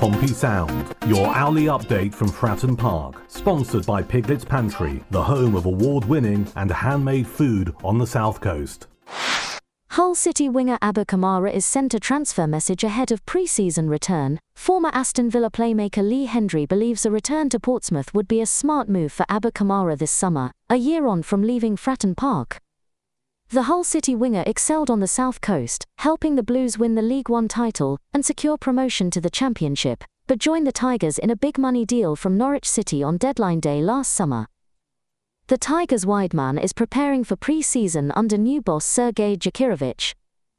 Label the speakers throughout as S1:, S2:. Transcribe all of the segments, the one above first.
S1: Pompey Sound, your hourly update from Fratton Park, sponsored by Piglet's Pantry, the home of award-winning and handmade food on the South Coast.
S2: Hull City winger KAMARA is sent a transfer message ahead of pre-season return. Former Aston Villa playmaker Lee Hendry believes a return to Portsmouth would be a smart move for KAMARA this summer, a year on from leaving Fratton Park. The Hull City winger excelled on the South Coast, helping the Blues win the League One title and secure promotion to the Championship, but joined the Tigers in a big money deal from Norwich City on deadline day last summer. The Tigers' wideman is preparing for pre-season under new boss SEGECIC.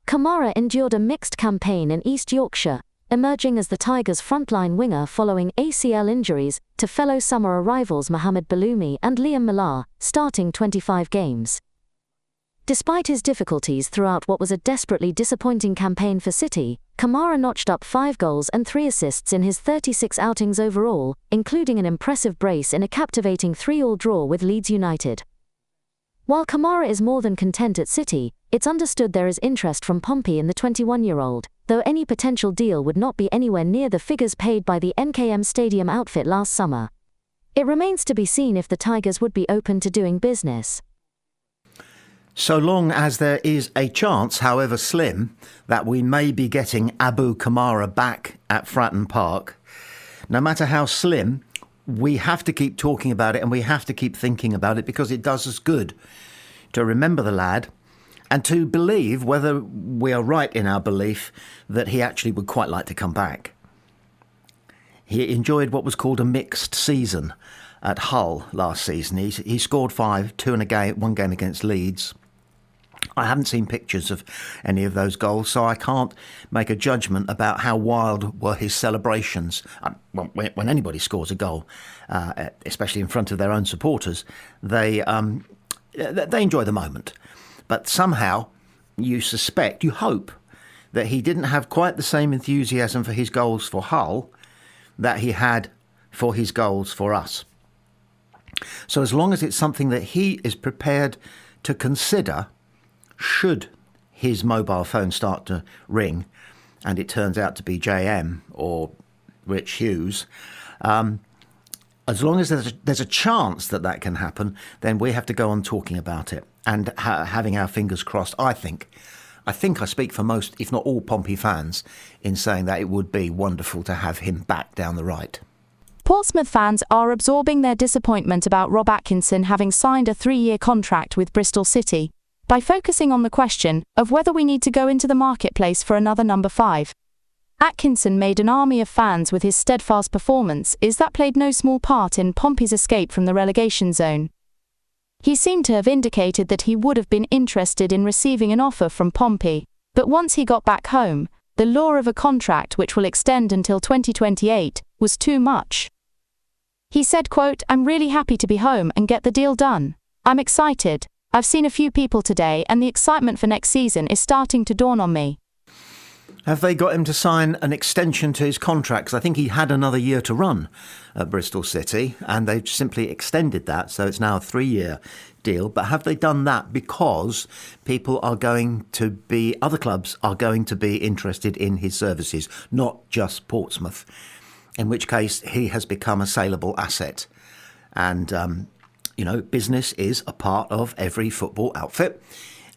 S2: KAMARA endured a mixed campaign in East Yorkshire, emerging as the Tigers' frontline winger following ACL injuries to fellow summer arrivals Mohamed Baloumi and Liam Millar, starting 25 games. Despite his difficulties throughout what was a desperately disappointing campaign for City, KAMARA notched up 5 goals and 3 assists in his 36 outings overall, including an impressive brace in a captivating 3-3 draw with Leeds United. While KAMARA is more than content at City, it's understood there is interest from Pompey in the 21-year-old, though any potential deal would not be anywhere near the figures paid by the NKM Stadium outfit last summer. It remains to be seen if the Tigers would be open to doing business.
S3: So long as there is a chance, however slim, that we may be getting KAMARA back at Fratton Park, no matter how slim, we have to keep talking about it and we have to keep thinking about it because it does us good to remember the lad and to believe, whether we are right in our belief, that he actually would quite like to come back. He enjoyed what was called a mixed season at Hull last season. He scored 5, 2 in one game against Leeds. I haven't seen pictures of any of those goals, so I can't make a judgment about how wild were his celebrations. When anybody scores a goal, especially in front of their own supporters, they enjoy the moment. But somehow you suspect, you hope, that he didn't have quite the same enthusiasm for his goals for Hull that he had for his goals for us. So as long as it's something that he is prepared to consider, should his mobile phone start to ring and it turns out to be JM or Rich Hughes, as long as there's a chance that can happen, then we have to go on talking about it and having our fingers crossed. I think I speak for most, if not all, Pompey fans in saying that it would be wonderful to have him back down the right.
S4: Portsmouth fans are absorbing their disappointment about Rob Atkinson having signed a 3-year contract with Bristol City by focusing on the question of whether we need to go into the marketplace for another number 5. Atkinson made an army of fans with his steadfast performance that played no small part in Pompey's escape from the relegation zone. He seemed to have indicated that he would have been interested in receiving an offer from Pompey, but once he got back home, the lure of a contract which will extend until 2028 was too much. He said, quote, "I'm really happy to be home and get the deal done. I'm excited. I've seen a few people today and the excitement for next season is starting to dawn on me."
S3: Have they got him to sign an extension to his contract? 'Cause I think he had another year to run at Bristol City and they've simply extended that, so it's now a 3-year deal. But have they done that because other clubs are going to be interested in his services, not just Portsmouth? In which case he has become a saleable asset. And, business is a part of every football outfit.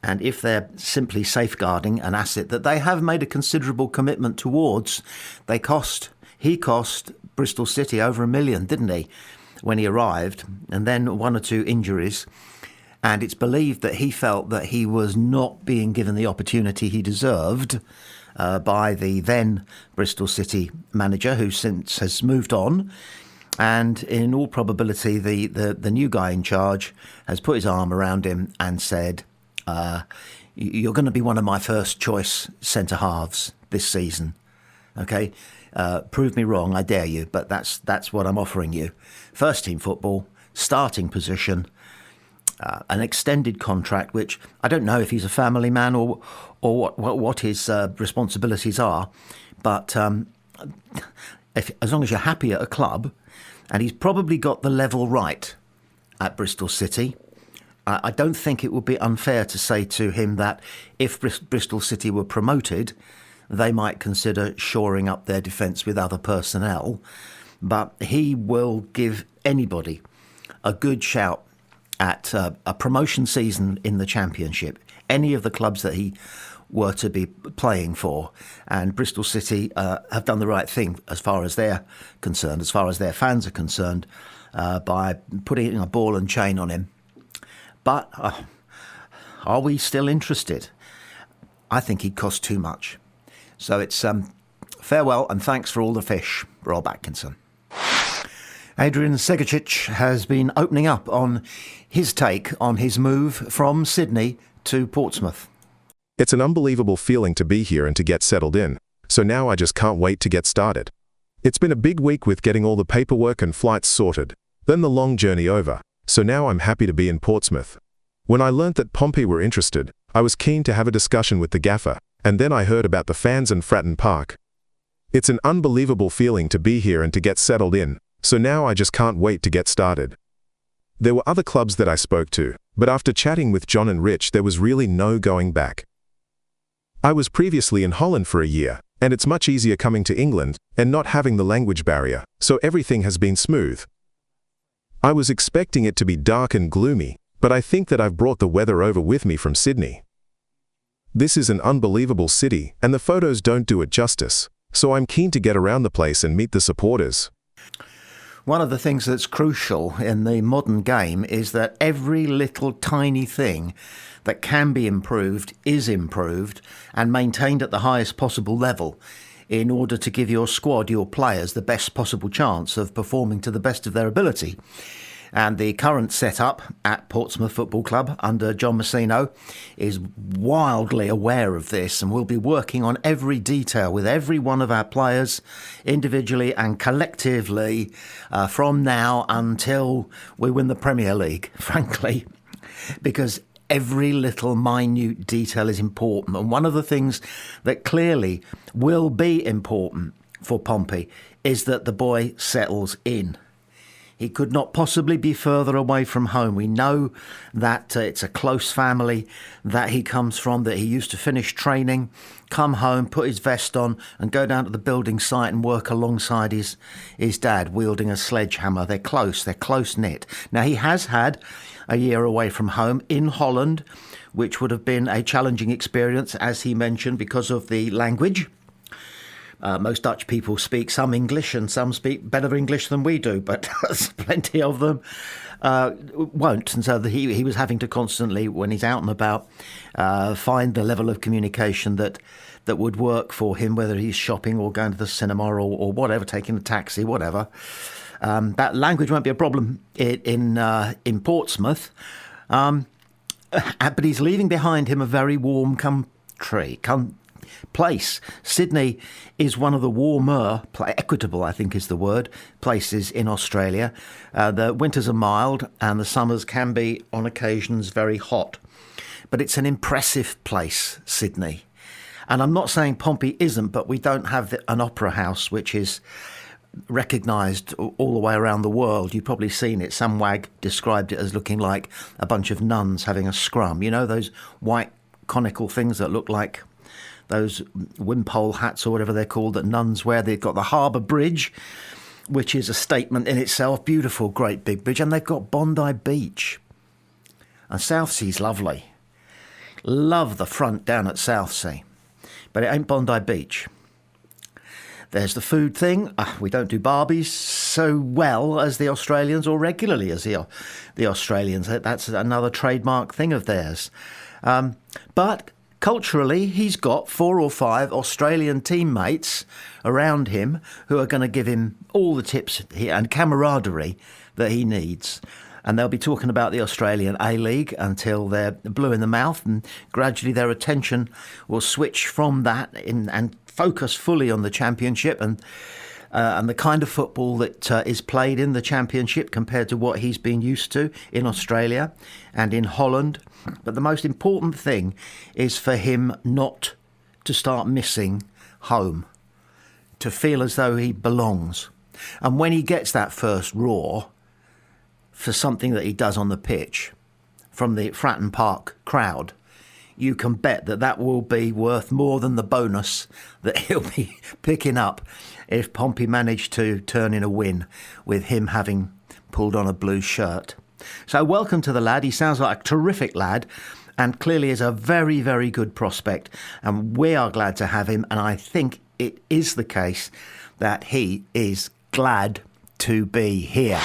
S3: And if they're simply safeguarding an asset that they have made a considerable commitment towards, he cost Bristol City over $1 million, didn't he, when he arrived, and then 1 or 2 injuries. And it's believed that he felt that he was not being given the opportunity he deserved by the then Bristol City manager, who since has moved on. And in all probability, the new guy in charge has put his arm around him and said, "You're going to be one of my first choice centre halves this season. Okay, prove me wrong, I dare you, but that's what I'm offering you. First team football, starting position, an extended contract, which I don't know if he's a family man or what his responsibilities are, but as long as you're happy at a club, and he's probably got the level right at Bristol City. I don't think it would be unfair to say to him that if Bristol City were promoted, they might consider shoring up their defence with other personnel. But he will give anybody a good shout at a promotion season in the Championship. Any of the clubs that he were to be playing for, and Bristol City have done the right thing as far as they're concerned, as far as their fans are concerned, by putting a ball and chain on him. But are we still interested? I think he'd cost too much. So it's farewell and thanks for all the fish, Rob Atkinson. Adrian SEGECIC has been opening up on his take on his move from Sydney to Portsmouth.
S5: It's an unbelievable feeling to be here and to get settled in, so now I just can't wait to get started. It's been a big week with getting all the paperwork and flights sorted, then the long journey over, so now I'm happy to be in Portsmouth. When I learnt that Pompey were interested, I was keen to have a discussion with the gaffer, and then I heard about the fans and Fratton Park. It's an unbelievable feeling to be here and to get settled in, so now I just can't wait to get started. There were other clubs that I spoke to, but after chatting with John and Rich there was really no going back. I was previously in Holland for a year, and it's much easier coming to England and not having the language barrier, so everything has been smooth. I was expecting it to be dark and gloomy, but I think that I've brought the weather over with me from Sydney. This is an unbelievable city, and the photos don't do it justice, so I'm keen to get around the place and meet the supporters.
S3: One of the things that's crucial in the modern game is that every little tiny thing that can be improved is improved and maintained at the highest possible level in order to give your squad, your players, the best possible chance of performing to the best of their ability. And the current setup at Portsmouth Football Club under John Messino is wildly aware of this and will be working on every detail with every one of our players individually and collectively from now until we win the Premier League, frankly, because every little minute detail is important. And one of the things that clearly will be important for Pompey is that the boy settles in. He could not possibly be further away from home. We know that it's a close family that he comes from, that he used to finish training, come home, put his vest on and go down to the building site and work alongside his dad, wielding a sledgehammer. They're close-knit. Now, he has had a year away from home in Holland, which would have been a challenging experience, as he mentioned, because of the language. Most Dutch people speak some English and some speak better English than we do, but plenty of them won't. And so he was having to constantly, when he's out and about, find the level of communication that would work for him, whether he's shopping or going to the cinema or whatever, taking a taxi, whatever. That language won't be a problem in Portsmouth. But he's leaving behind him a very warm place. Sydney is one of the warmer, equitable I think is the word, places in Australia. The winters are mild and the summers can be on occasions very hot. But it's an impressive place, Sydney. And I'm not saying Pompey isn't, but we don't have an opera house which is recognised all the way around the world. You've probably seen it. Some wag described it as looking like a bunch of nuns having a scrum. You know, those white conical things that look like those wimpole hats or whatever they're called that nuns wear. They've got the Harbour Bridge, which is a statement in itself. Beautiful, great big bridge. And they've got Bondi Beach. And Southsea's lovely. Love the front down at Southsea. But it ain't Bondi Beach. There's the food thing. We don't do barbies so well as the Australians, or regularly as the Australians. That's another trademark thing of theirs. But culturally, he's got 4 or 5 Australian teammates around him who are going to give him all the tips and camaraderie that he needs. And they'll be talking about the Australian A-League until they're blue in the mouth, and gradually their attention will switch from that and focus fully on the Championship and the kind of football that is played in the Championship compared to what he's been used to in Australia and in Holland. But the most important thing is for him not to start missing home, to feel as though he belongs. And when he gets that first roar for something that he does on the pitch from the Fratton Park crowd, you can bet that that will be worth more than the bonus that he'll be picking up if Pompey managed to turn in a win with him having pulled on a blue shirt. So welcome to the lad. He sounds like a terrific lad and clearly is a very, very good prospect. And we are glad to have him. And I think it is the case that he is glad to be here.